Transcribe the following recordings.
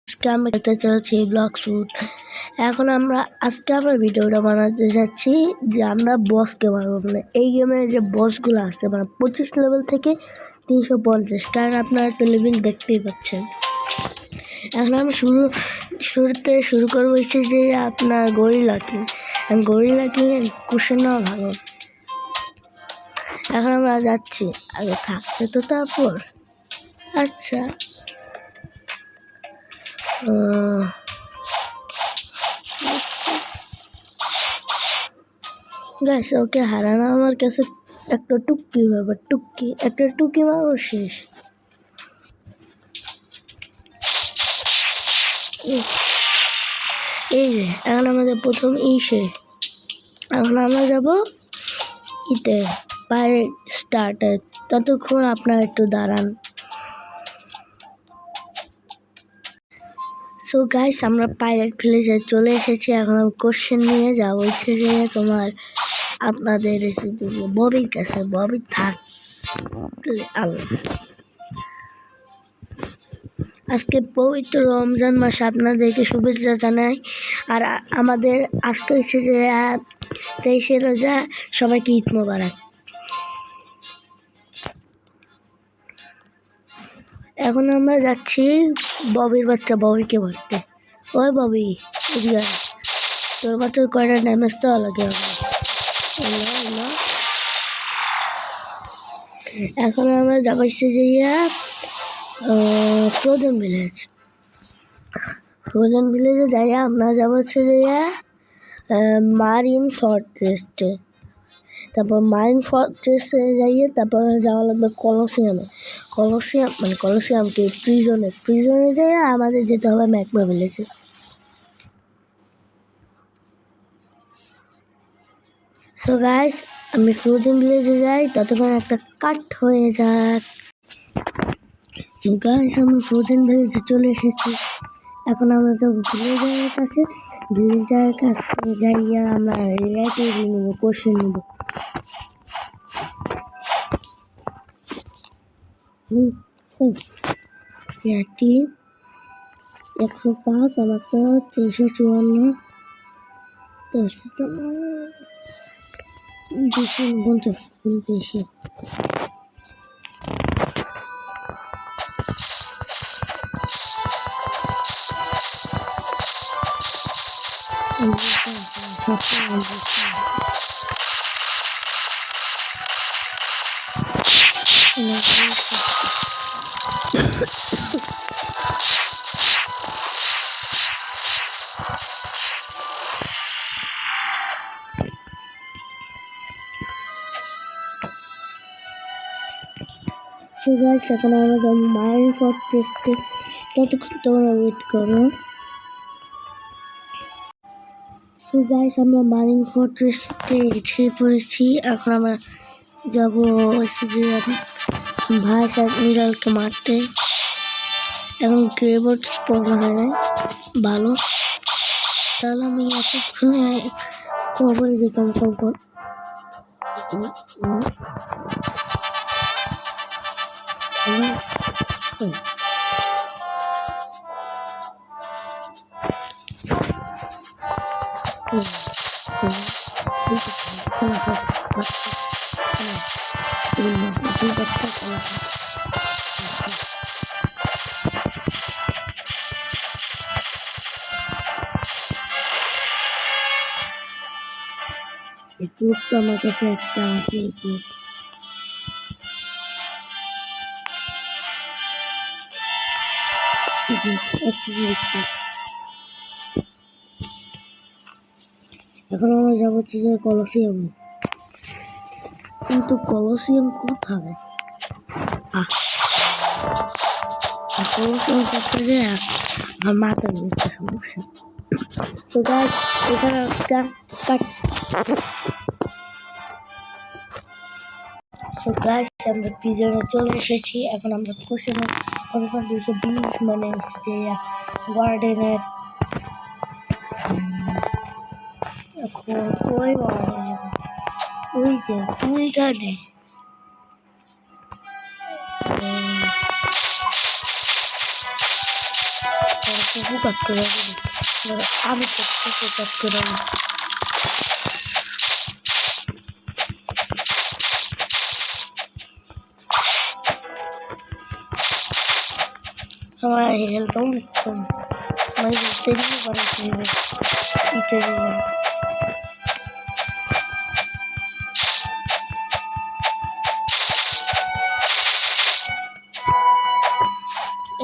আজকে আমি খেলতে চলছি ব্লক শুট। এখন আজকে আমরা ভিডিওটা বানাতে যাচ্ছি যে আমরা বসকে মারবো। মানে এই গেমে যে বসগুলো আসছে মানে 25 লেভেল থেকে 350, কারণ আপনারা তো লেভেল দেখতেই পাচ্ছেন। এখন আমি শুরুতে শুরু করবো হচ্ছে যে আপনার গরিলা কিং কোশ্চেন নেওয়া ভালো। এখন আমরা যাচ্ছি, আগে থাকতে তো তারপর আচ্ছা গাইস, ওকে হারানো আমার কাছে একটা টুকির ব্যাপার। একটা টুকি মারো শেষ। এই যে এখন আমাদের প্রথম এখন আমরা যাবো পাইরেট স্টার্টে। ততক্ষণ আপনারা একটু দাঁড়ান। সো গাইস, আমরা পাইরেট ভিলেজে চলে এসেছি। এখন আমি কোশ্চেন নিয়ে যাবো হচ্ছে যে আপনাদের ববির কাছে। ববি থাক আল্লাহ। আজকে পবিত্র রমজান মাসে আপনাদেরকে শুভেচ্ছা জানাই। আর আমাদের আজকে হচ্ছে যে 23 রোজা। সবাইকে ঈদ মোবারক। এখন আমরা যাচ্ছি ববির বাচ্চা ববিকে মারতে। ওই ববি, তোর বাচ্চার কয়টা ড্যামেজ তো লাগে। এখন আমরা যাচ্ছি যে ফ্রোজেন ভিলেজে যাইয়া আমরা যাবো হচ্ছে যে মারিন ফর্ট্রেসে। তারপর মারিন ফর্ট্রেসে যাইয়ে তারপর যাওয়া লাগবে কলোসিয়ামকে প্রিজনে যাইয়া আমাদের যেতে হবে ম্যাকমা ভিলেজে। সো গাইস, আমি ফ্রোজেন ভিলেজে যাই, ততক্ষণ একটা কাট হয়ে যাক। সো গাইস, আমি ফ্রোজেন ভিলেজে চলে এসেছি। এখন আমরা যাবো ভিলেজারের কাছে। ভিলেজারের কাছে যাইয়া আমরা রিলেটিভ নেবো, কোশ্চেন নেবো। রিলেটিভ 105, আমার তো 354, 249 বেশি। সো গাইস, এখন আমরা যাবো মারিন ফর্ট্রেসে। ততক্ষণ তোমরা ওয়েট করো। সো গাইস, আমরা মারিন ফর্ট্রেসে এসে পড়েছি। এখন আমরা যাবো ভাইস অ্যাডমিরালকে মারতে। এখন গ্রেবোর্ড স্পন হয় নাই ভালো, তাহলে আমি এতক্ষণে খবরে যেতাম সম্পদ। আমার কাছে একটা আছে। এখন আমরা যাবো হচ্ছে যে কলোসিয়াম। কিন্তু কলোসিয়াম কোথায়? কলোসিয়াম করতে যে আমার মাথার ভিতরে সমস্যা। সো গাইস, এখানে একটা সো গাইস, আমরা প্রিজনে চলে এসেছি। এখন আমরা কোশ্চেনের 220 মানে ওয়ার্ডেনের ওই যে তুই গানে কাট করে আমি তো কাট করে আমার হেলতাম কম আমার হেলতে দিয়ে বাড়াতে হবে ইতে দিয়ে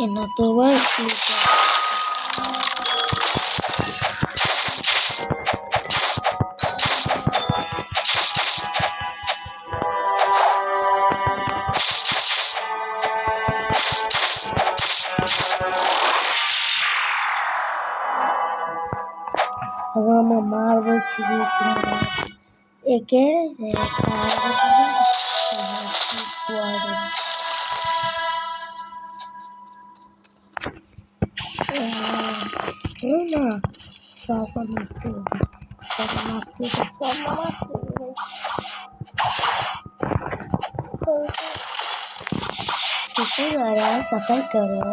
এনা তো আবার अगर हम मार्बल चीज़ एक ना साफा मारते सफाई करो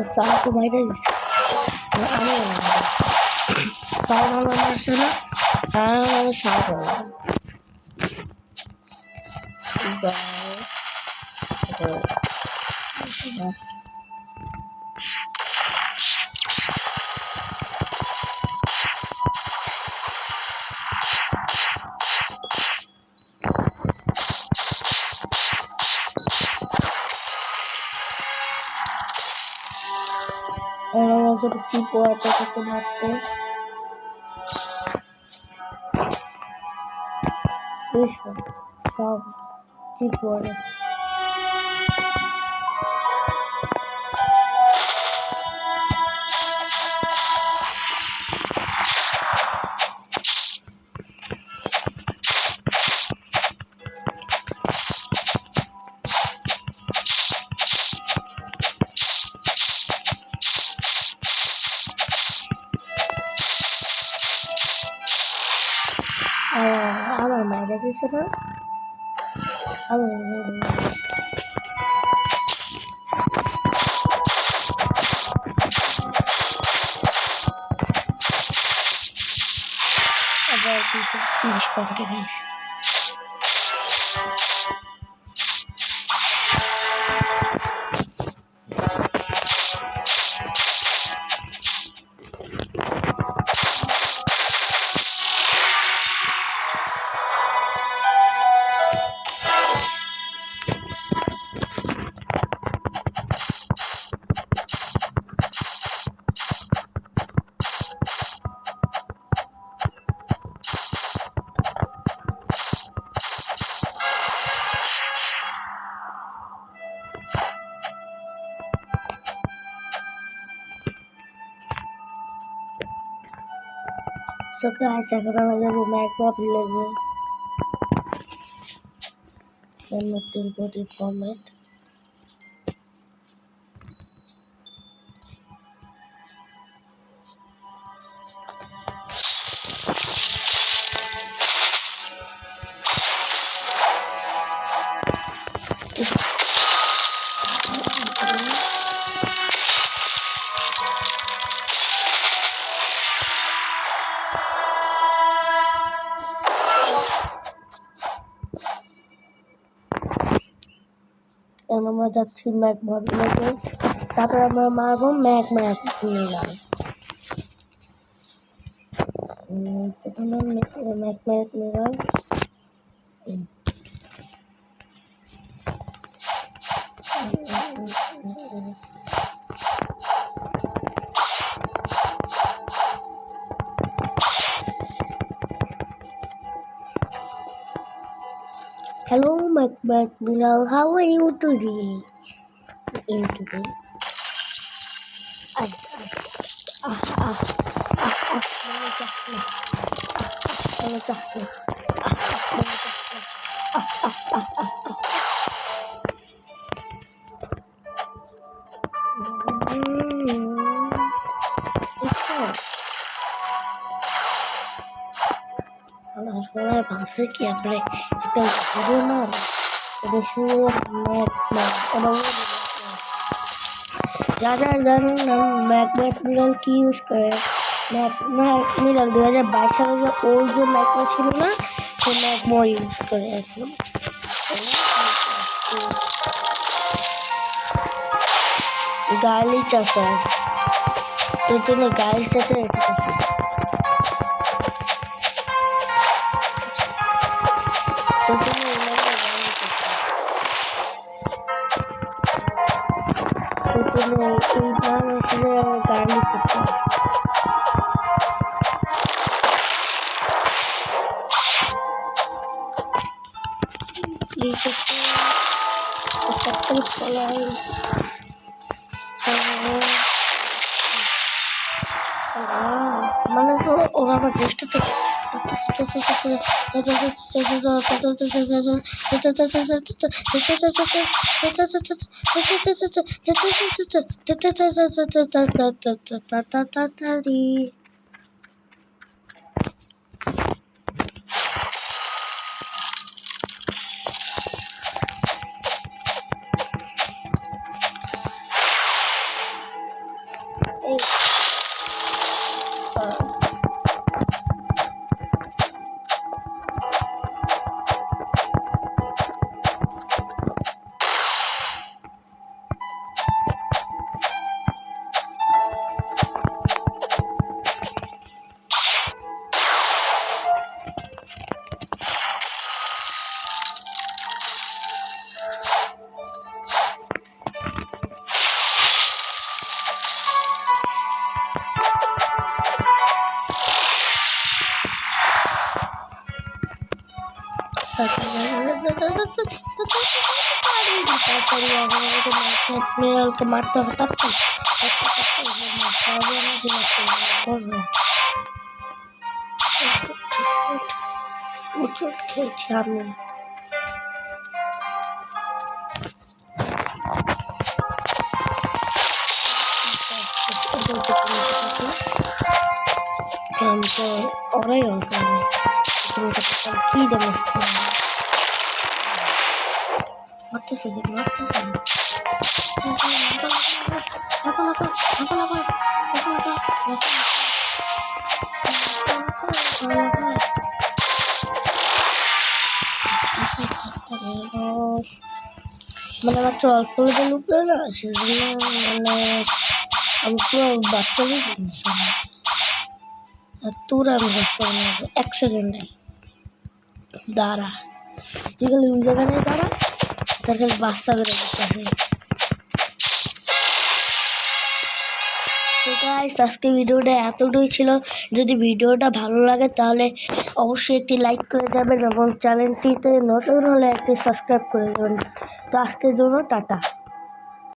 साउंड तो मारे साउंड मारছে না আর সাউন্ড और की पोआटा को मारते Isso, salve, tipo, olha. আমার মায়েরা দিয়েছে না আবার 30 পকেটে গেছে So guys, এখন আমরা যাবো ম্যাগমা ভিলেজে নতুন বডি ফরম্যাট আমরা যাচ্ছি ম্যাগমা ভিলেজে তারপর আমরা মারবো ম্যাগমা নিলাম প্রথমে ম্যাগমা নিলাম Hello, Macmillan. How are you today? Today. Soalnya pabrik ya bre itu video mal udah suruh net udah ज़्यादा मैक मिरर की यूज़ करें मैक मिरर 2022 সালে যে ওল্ড যে ম্যাক ছিল না সেই ম্যাক মোর ইউজ করে এখন গালি চাষা তো তুমি গালি চাষা এটা করছি তো তুমি এই নাম এসে গালি চাষা এই চাষা একটা ফলাই মানে তো ওরা আমার রেস্ট তো মিরালকে মারতে হবে তারপর উচুট খেয়েছি আমি ওরাই কি দেবো মারতেছে মানে বাচ্চা অল্প লেভেল উপরে না সেজন্য মানে আমি পুরো বাচ্চা তোর আমি এক সেকেন্ডে দাঁড়া যেগুলো ওই জায়গায় দাঁড়া তার কাছে বাচ্চা করে দিতে আজকে ভিডিওটা এতটুকুই ছিল যদি ভিডিওটা ভালো লাগে তাহলে অবশ্যই একটি লাইক করে যাবেন এবং চ্যানেলটিতে নতুন হলে একটি সাবস্ক্রাইব করে দেবেন তো আজকের জন্য টাটা।